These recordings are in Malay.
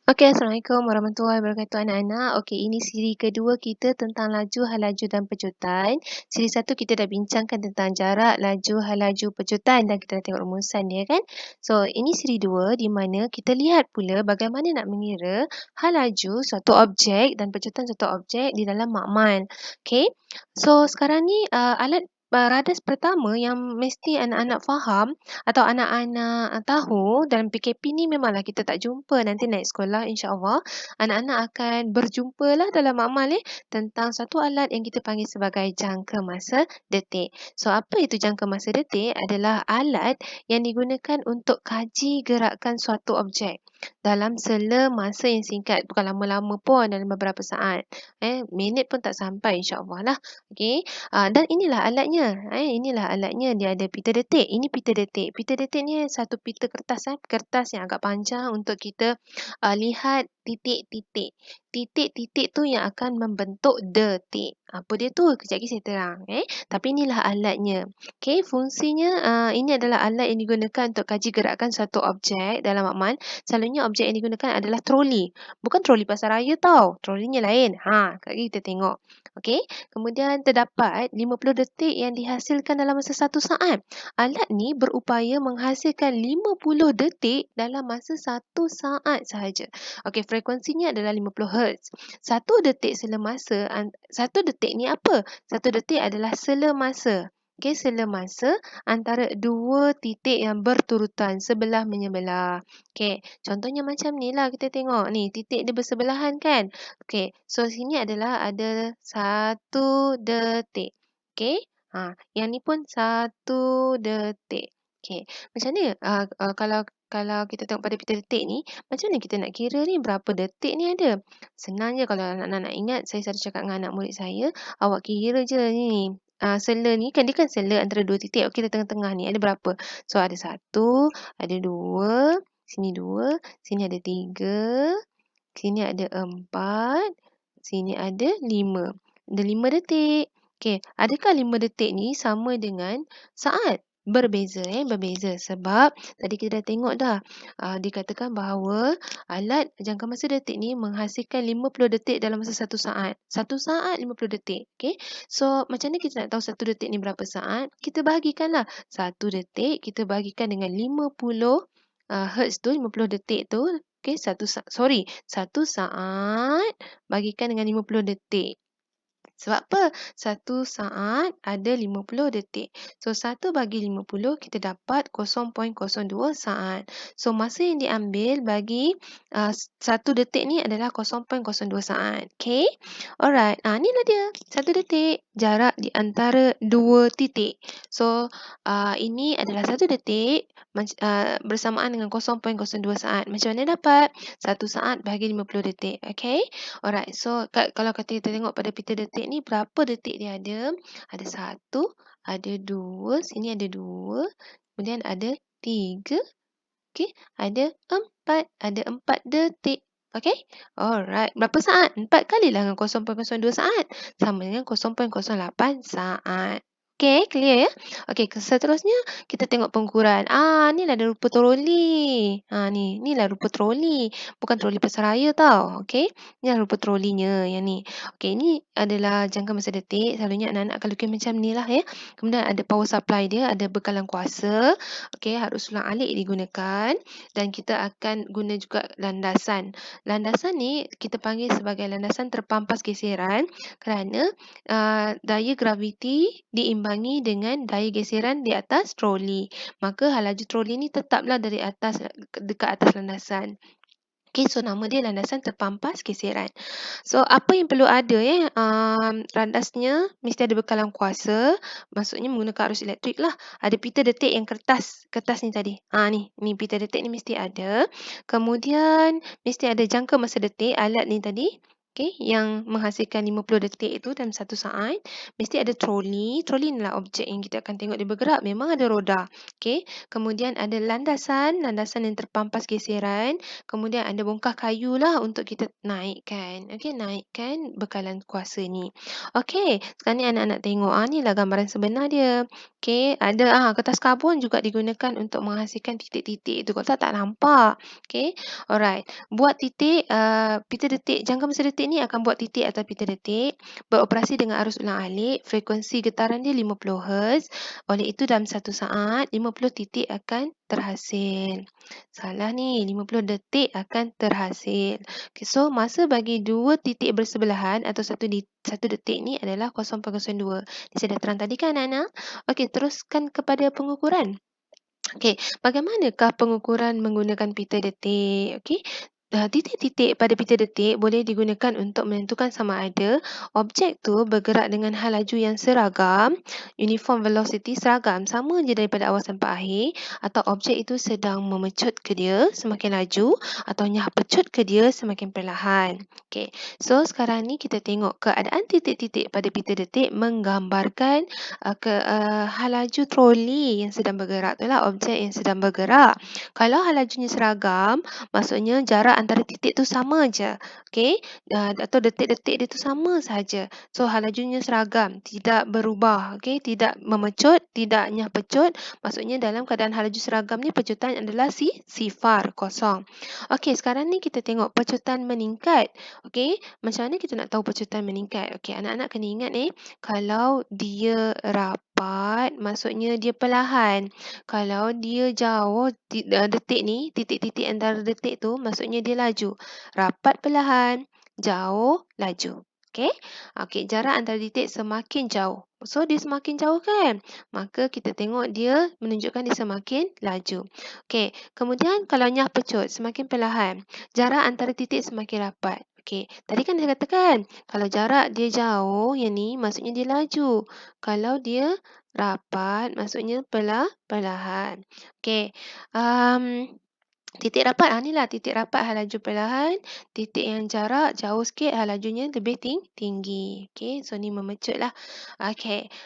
Okey, Assalamualaikum warahmatullahi wabarakatuh anak-anak. Okey, ini siri kedua kita tentang laju, halaju dan pejutan. Siri satu kita dah bincangkan tentang jarak, laju, halaju, pejutan dan kita dah tengok rumusan dia kan. So, ini siri dua di mana kita lihat pula bagaimana nak mengira halaju suatu objek dan pejutan suatu objek di dalam makmal. Okey. So, sekarang ni alat radas pertama yang mesti anak-anak faham atau anak-anak tahu dalam PKP ni memanglah kita tak jumpa. Nanti naik sekolah insya-Allah anak-anak akan berjumpalah dalam makmal tentang satu alat yang kita panggil sebagai jangka masa detik. So apa itu jangka masa detik? Adalah alat yang digunakan untuk kaji gerakan suatu objek dalam sela masa yang singkat, bukan lama-lama pun, dalam beberapa saat. Minit pun tak sampai insya-Allah lah. Okey. Dan inilah alatnya. Inilah alatnya. Dia ada pita detik. Ini pita detik. Pita detik ni satu pita kertas. Kertas yang agak panjang untuk kita lihat titik-titik. Titik-titik tu yang akan membentuk detik. Apa dia tu? Kejap lagi saya terang. Tapi inilah alatnya. Okey, fungsinya ini adalah alat yang digunakan untuk kaji gerakan satu objek dalam makmal. Selalunya objek yang digunakan adalah troli. Bukan troli pasaraya tau. Trolinya lain. Kejap lagi kita tengok. Okey. Kemudian terdapat 50 detik yang dihasilkan dalam masa 1 saat. Alat ni berupaya menghasilkan 50 detik dalam masa 1 saat sahaja. Okey, frekuensinya adalah 50 Hz. 1 detik sela masa, 1 detik ni apa? 1 detik adalah sela masa. Okey, sela masa antara dua titik yang berturutan sebelah menyebelah. Okey, contohnya macam ni lah kita tengok ni, titik dia bersebelahan kan? Okey, so sini adalah ada 1 detik. Okey, yang ni pun 1 detik. Okey, macam ni kalau kita tengok pada pita detik ni, macam mana kita nak kira ni berapa detik ni ada? Senang je kalau anak-anak nak ingat, saya selalu cakap dengan anak murid saya, awak kira je ni. Sela ni kan dia kan sela antara dua titik. Okey, di tengah-tengah ni ada berapa? So ada 1, ada 2, sini 2, sini ada 3, sini ada 4, sini ada 5. Ada 5 detik. Okey, adakah 5 detik ni sama dengan saat? Berbeza berbeza sebab tadi kita dah tengok dah. Dikatakan bahawa alat jangka masa detik ni menghasilkan 50 detik dalam masa 1 saat. 1 saat 50 detik. Okey. So macam mana kita nak tahu 1 detik ni berapa saat? Kita bahagikanlah. 1 detik kita bahagikan dengan 50 Hertz tu, 50 detik tu. Okey, 1 saat bagikan dengan 50 detik. Sebab apa? 1 saat ada 50 detik. So, 1 bagi 50 kita dapat 0.02 saat. So, masa yang diambil bagi 1 detik ni adalah 0.02 saat. Okay? Alright. Inilah dia. 1 detik. Jarak di antara dua titik. So, ini adalah 1 detik bersamaan dengan 0.02 saat. Macam mana dapat? 1 saat bagi 50 detik. Okay? Alright. So, kalau kita tengok pada pita detik ni, berapa detik dia ada? Ada 1, ada 2, sini ada 2, kemudian ada 3, okey, ada 4, ada 4 detik. Okey? Alright. Berapa saat? 4 kalilah dengan 0.02 saat. Sama dengan 0.08 saat. Okey, clear ya? Okey, seterusnya kita tengok pengukuran. Ni lah ada rupa troli. Ni lah rupa troli. Bukan troli pasaraya tau. Okey? Ni lah rupa trolinya yang ni. Okey, ni adalah jangka masa detik. Selalunya anak-anak akan lukis macam ni lah ya. Kemudian ada power supply dia, ada bekalan kuasa. Okey, harus sulang alik digunakan. Dan kita akan guna juga landasan. Landasan ni kita panggil sebagai landasan terpampas geseran kerana daya graviti diimbangi dengan daya geseran di atas troli. Maka halaju troli ni tetaplah dari atas dekat atas landasan. Okey, so nama dia landasan terpampas geseran. So apa yang perlu ada randasnya mesti ada bekalan kuasa, maksudnya menggunakan arus elektrik lah. Ada pita detik yang kertas ni tadi. Ni pita detik ni mesti ada. Kemudian mesti ada jangka masa detik alat ni tadi. yang menghasilkan 50 detik itu dalam 1 saat. Mesti ada troli. Troli inilah objek yang kita akan tengok dia bergerak. Memang ada roda. Kemudian ada landasan yang terpampas geseran. Kemudian ada bongkah kayu lah untuk kita naikkan. Naikkan bekalan kuasa ni. Sekarang ni anak-anak tengok. Inilah gambaran sebenar dia. Ada kertas karbon juga digunakan untuk menghasilkan titik-titik tu. Kalau tak nampak. Alright. Buat titik, pita detik, jangka masa detik ni akan buat titik atau pita detik, beroperasi dengan arus ulang-alik, frekuensi getaran dia 50 Hz. Oleh itu dalam 1 saat, 50 titik akan terhasil. Salah ni, 50 detik akan terhasil. So, masa bagi 2 titik bersebelahan atau 1 detik ni adalah 0.02. Saya dah terang tadi kan anak-anak? Teruskan kepada pengukuran. Bagaimanakah pengukuran menggunakan pita detik? Titik-titik pada pita detik boleh digunakan untuk menentukan sama ada objek tu bergerak dengan hal laju yang seragam, uniform velocity seragam, sama je daripada awal sampai akhir, atau objek itu sedang memecut ke dia semakin laju atau nyah pecut ke dia semakin perlahan. So sekarang ni kita tengok keadaan titik-titik pada pita detik menggambarkan hal laju troli yang sedang bergerak tu lah, objek yang sedang bergerak. Kalau hal lajunya seragam, maksudnya jarak antara titik tu sama je. Atau detik-detik dia tu sama saja. So hal lajunya seragam, tidak berubah. Tidak memecut, tidak nyah pecut. Maksudnya dalam keadaan hal laju seragam ni pecutan adalah sifar, kosong. Sekarang ni kita tengok pecutan meningkat. Macam mana kita nak tahu pecutan meningkat? Anak-anak kena ingat kalau dia rapat, maksudnya dia perlahan. Kalau dia jauh, detik ni, titik-titik antara detik tu, maksudnya dia laju. Rapat perlahan, jauh, laju. Jarak antara titik semakin jauh. So, dia semakin jauh kan? Maka kita tengok dia menunjukkan dia semakin laju. Kemudian kalau nyah pecut, semakin perlahan. Jarak antara titik semakin rapat. Tadi kan saya katakan, kalau jarak dia jauh, yang ni maksudnya dia laju. Kalau dia rapat, maksudnya perlahan. Titik rapat, inilah titik rapat hal laju perlahan. Titik yang jarak jauh sikit, hal lajunya lebih tinggi. So ni memecut lah.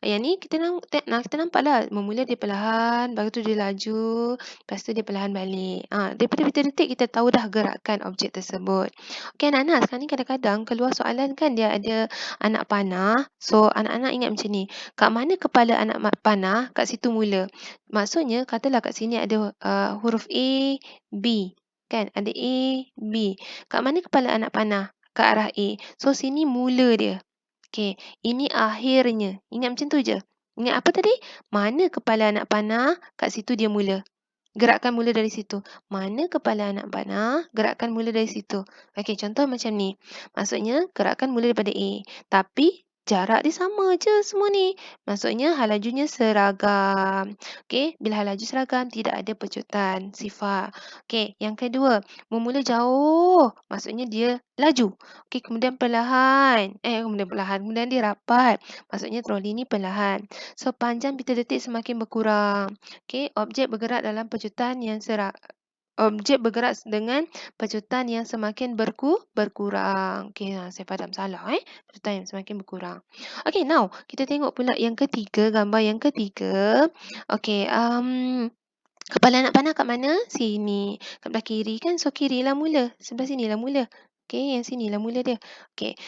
Yang ni kita nampak lah. Memula dia perlahan, lepas tu dia laju, lepas tu dia perlahan balik. Daripada detik kita tahu dah gerakan objek tersebut. Anak-anak, sekarang ni kadang-kadang keluar soalan kan dia ada anak panah. So anak-anak ingat macam ni. Kat mana kepala anak panah? Kat situ mula. Maksudnya, katalah kat sini ada huruf A, B. Kan? Ada A, B. Kat mana kepala anak panah? Ke arah A. So, sini mula dia. Ini akhirnya. Ingat macam tu je. Ingat apa tadi? Mana kepala anak panah? Kat situ dia mula. Gerakkan mula dari situ. Mana kepala anak panah? Gerakkan mula dari situ. Contoh macam ni. Maksudnya, gerakkan mula daripada A. Tapi, jarak dia sama je semua ni. Maksudnya hal lajunya seragam. Bila hal laju seragam, tidak ada pecutan sifar. Yang kedua, memula jauh. Maksudnya dia laju. Kemudian perlahan. Kemudian dia rapat. Maksudnya troli ni perlahan. So, panjang pita detik semakin berkurang. Objek bergerak dalam pecutan yang objek bergerak dengan pecutan yang semakin berkurang. Saya faham salah. Pecutan yang semakin berkurang. Now kita tengok pula yang ketiga, gambar yang ketiga. Kepala anak panah kat mana? Sini. Kat belah kiri kan? So, kiri lah mula. Sebelah sini lah mula. Yang sini lah mula dia.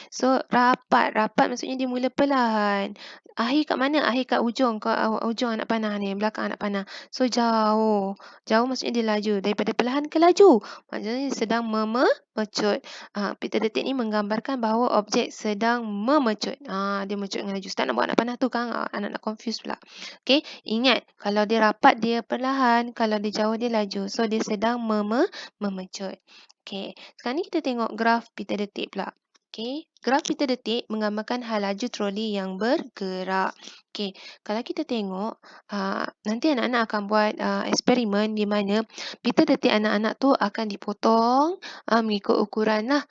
So, rapat. Rapat maksudnya dia mula perlahan. Akhir kat mana? Akhir kat ujung. Ujung anak panah ni. Belakang anak panah. So, jauh. Jauh maksudnya dia laju. Daripada perlahan ke laju. Maksudnya dia sedang memecut. Pita detik ni menggambarkan bahawa objek sedang memecut. Dia mecut dengan laju. Start nak buat anak panah tu kan? Anak nak confuse pula. Ingat. Kalau dia rapat, dia perlahan. Kalau dia jauh, dia laju. So, dia sedang memecut. Sekarang ni kita tengok graf pita detik pula. Graf pita detik menggambarkan hal laju troli yang bergerak. Kalau kita tengok, nanti anak-anak akan buat eksperimen di mana pita detik anak-anak tu akan dipotong mengikut ukuran lah.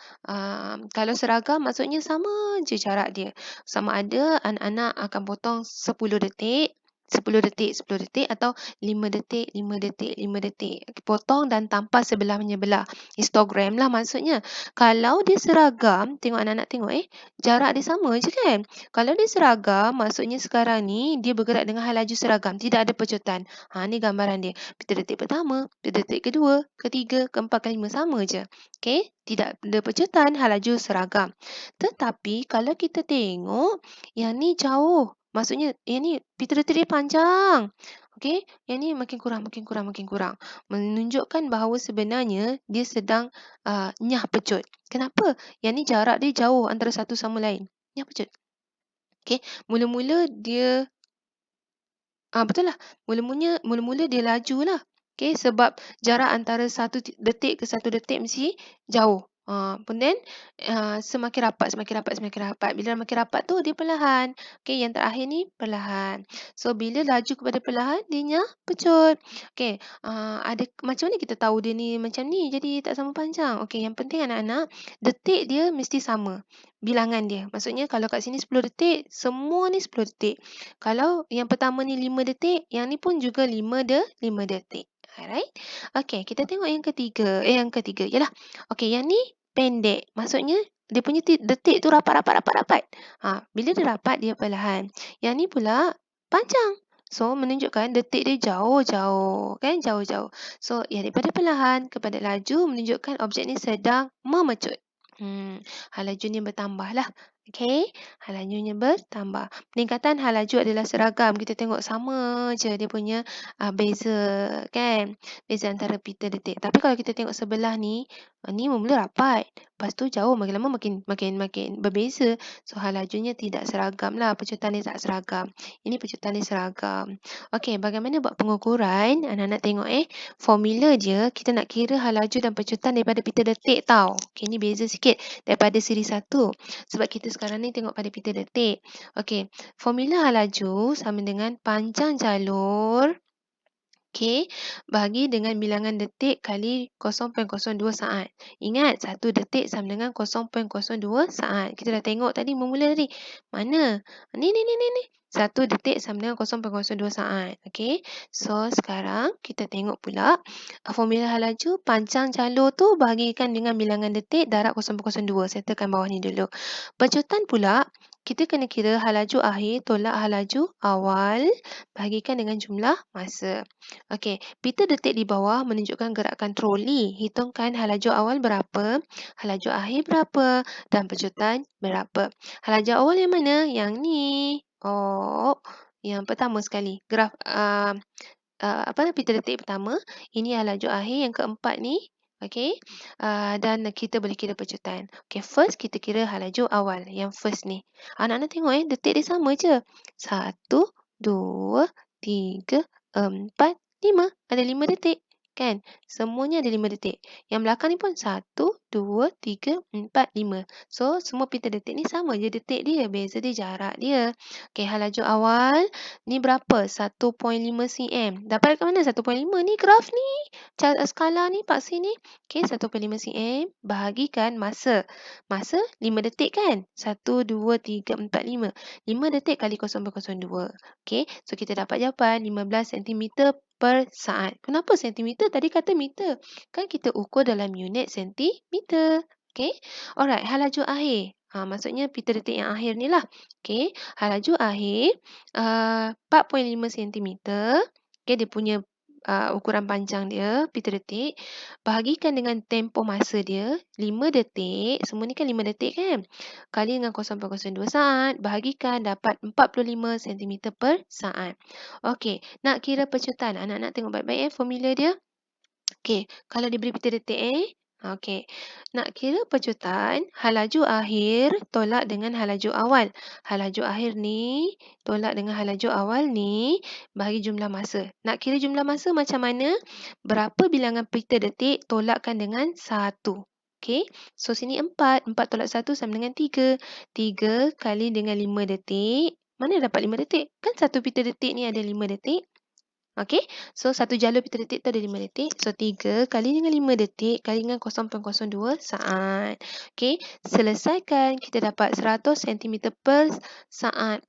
Kalau seragam, maksudnya sama je jarak dia. Sama ada anak-anak akan potong 10 detik, 10 detik, 10 detik atau 5 detik, 5 detik, 5 detik. Potong dan tampal sebelah menyebelah. Histogram lah maksudnya. Kalau dia seragam, tengok anak-anak tengok jarak dia sama je kan. Kalau dia seragam, maksudnya sekarang ni dia bergerak dengan hal laju seragam. Tidak ada pecutan. Ni gambaran dia. Pita detik pertama, pita detik kedua, ketiga, keempat, kelima sama je. Okey, tidak ada pecutan, hal laju seragam. Tetapi kalau kita tengok yang ni jauh. Maksudnya yang ni pita detik dia panjang. Okey, yang ni makin kurang, makin kurang, makin kurang. Menunjukkan bahawa sebenarnya dia sedang nyah pecut. Kenapa? Yang ni jarak dia jauh antara satu sama lain. Nyah pecut. Okey, mula-mula dia betul lah. Mula-mula dia laju lah. Okey, sebab jarak antara detik ke satu detik mesti jauh. Then semakin rapat, semakin rapat, semakin rapat. Bila makin rapat tu dia perlahan. Okey, yang terakhir ni perlahan. So bila laju kepada perlahan dia nyah pecut. Okey, ada macam mana kita tahu dia ni macam ni jadi tak sama panjang? Okey, yang penting anak-anak detik dia mesti sama. Bilangan dia. Maksudnya kalau kat sini 10 detik, semua ni 10 detik. Kalau yang pertama ni 5 detik, yang ni pun juga 5 detik. Alright. Okey, kita tengok yang ketiga. Yang ketiga. Yalah. Okey, yang ni pendek. Maksudnya dia punya detik tu rapat. Bila dia rapat, dia perlahan. Yang ni pula panjang. So, menunjukkan detik dia jauh-jauh. Kan? Jauh-jauh. So, yang daripada perlahan kepada laju menunjukkan objek ni sedang memecut. Hal lajunya bertambah lah. Okey, hal lajunya bertambah. Peningkatan hal laju adalah seragam. Kita tengok sama je dia punya beza kan. Beza antara pita detik. Tapi kalau kita tengok sebelah ni, ni mula rapat. Lepas tu jauh makin lama makin berbeza. So hal lajunya tidak seragam lah. Pecutan dia tak seragam. Ini pecutan dia seragam. Okey, bagaimana buat pengukuran? Anak-anak tengok formula dia kita nak kira hal laju dan pecutan daripada pita detik tau. Okey, ni beza sikit daripada siri 1. Sebab kita sekarang ni tengok pada pita detik. Okey, formula hal laju sama dengan panjang jalur bagi dengan bilangan detik kali 0.02 saat. Ingat, 1 detik sama dengan 0.02 saat. Kita dah tengok tadi, memula tadi. Mana? Ni. 1 detik sama dengan 0.02 saat. Okey. So, sekarang kita tengok pula formula hal laju. Panjang jalur tu bahagikan dengan bilangan detik darab 0.02. Saya tekan bawah ni dulu. Pecutan pula, kita kena kira hal laju akhir tolak hal laju awal bahagikan dengan jumlah masa. Okey, pita detik di bawah menunjukkan gerakan troli. Hitungkan hal laju awal berapa, hal laju akhir berapa dan pecutan berapa. Hal laju awal yang mana? Yang ni. Yang pertama sekali. Graf pita detik pertama. Ini hal laju akhir yang keempat ni. Okey. Dan kita boleh kira pecutan. Okey, first kita kira hal laju awal. Yang first ni. Anak-anak tengok detik dia sama je. 1, 2, 3, 4, 5. Ada 5 detik. Kan? Semuanya ada 5 detik. Yang belakang ni pun 1, 2, 3, 4, 5. So, semua pita detik ni sama je detik dia. Beza dia jarak dia. Okey, hal laju awal. Ni berapa? 1.5 cm. Dapat kat mana 1.5? Ni graf ni. Skala ni, paksi ni. Okey, 1.5 cm. Bahagikan masa. Masa 5 detik kan? 1, 2, 3, 4, 5. 5 detik kali 0.02. Okey, so kita dapat jawapan 15 cm per saat. Kenapa sentimeter? Tadi kata meter. Kan kita ukur dalam unit sentimeter. Okey. Alright, hal laju akhir. Maksudnya pita detik yang akhir ni lah. Okey, hal laju akhir 4.5 cm. Okey, dia punya ukuran panjang dia, pita detik. Bahagikan dengan tempoh masa dia, 5 detik. Semua ni kan 5 detik kan? Kali dengan 0.02 saat. Bahagikan dapat 45 cm per saat. Okey, nak kira pecutan. Anak-anak tengok baik-baik formula dia. Okey, kalau diberi pita detik okey. Nak kira pecutan, hal laju akhir tolak dengan hal laju awal. Hal laju akhir ni tolak dengan hal laju awal ni bagi jumlah masa. Nak kira jumlah masa macam mana? Berapa bilangan pita detik tolakkan dengan 1. Okey, so sini 4. 4 tolak 1 sama dengan 3. 3 kali dengan 5 detik. Mana dapat 5 detik? Kan satu pita detik ni ada 5 detik. Okey, so satu jalur pita detik tu ada 5 detik. So 3 kali dengan 5 detik kali dengan 0.02 saat. Okey, selesaikan kita dapat 100 sentimeter per saat.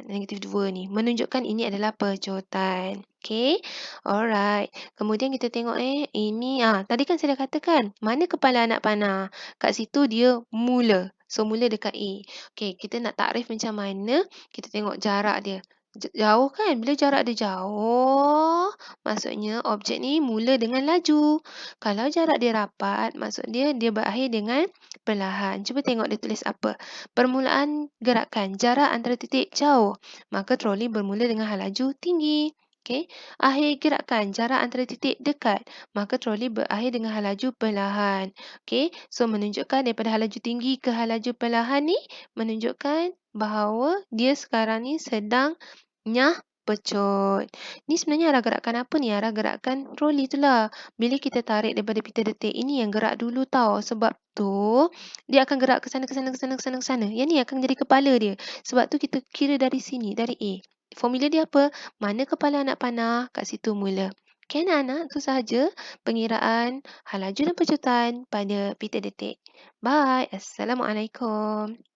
Negatif 2 ni menunjukkan ini adalah pejotan. Okey, alright. Kemudian kita tengok ini tadi kan saya dah katakan mana kepala anak panah. Kat situ dia mula. So mula dekat A. Okey, kita nak takrif macam mana? Kita tengok jarak dia. Jauh kan? Bila jarak dia jauh, maksudnya objek ni mula dengan laju. Kalau jarak dia rapat, maksud dia berakhir dengan perlahan. Cuba tengok dia tulis apa. Permulaan gerakan, jarak antara titik jauh. Maka troli bermula dengan hal laju tinggi. Okey. Akhir gerakan, jarak antara titik dekat. Maka troli berakhir dengan hal laju perlahan. Okey. So, menunjukkan daripada hal laju tinggi ke hal laju perlahan ni, menunjukkan bahawa dia sekarang ni sedang nyah pecut. Ni sebenarnya arah gerakan apa ni? Arah gerakan troli tu lah. Bila kita tarik daripada pita detik, ini yang gerak dulu tau. Sebab tu, dia akan gerak ke sana, ke sana, ke sana, ke sana, ke sana. Yang ni akan jadi kepala dia. Sebab tu kita kira dari sini, dari A. Formula dia apa? Mana kepala anak panah, kat situ mula. Okay, anak-anak, tu sahaja pengiraan hal laju dan pecutan pada pita detik. Bye. Assalamualaikum.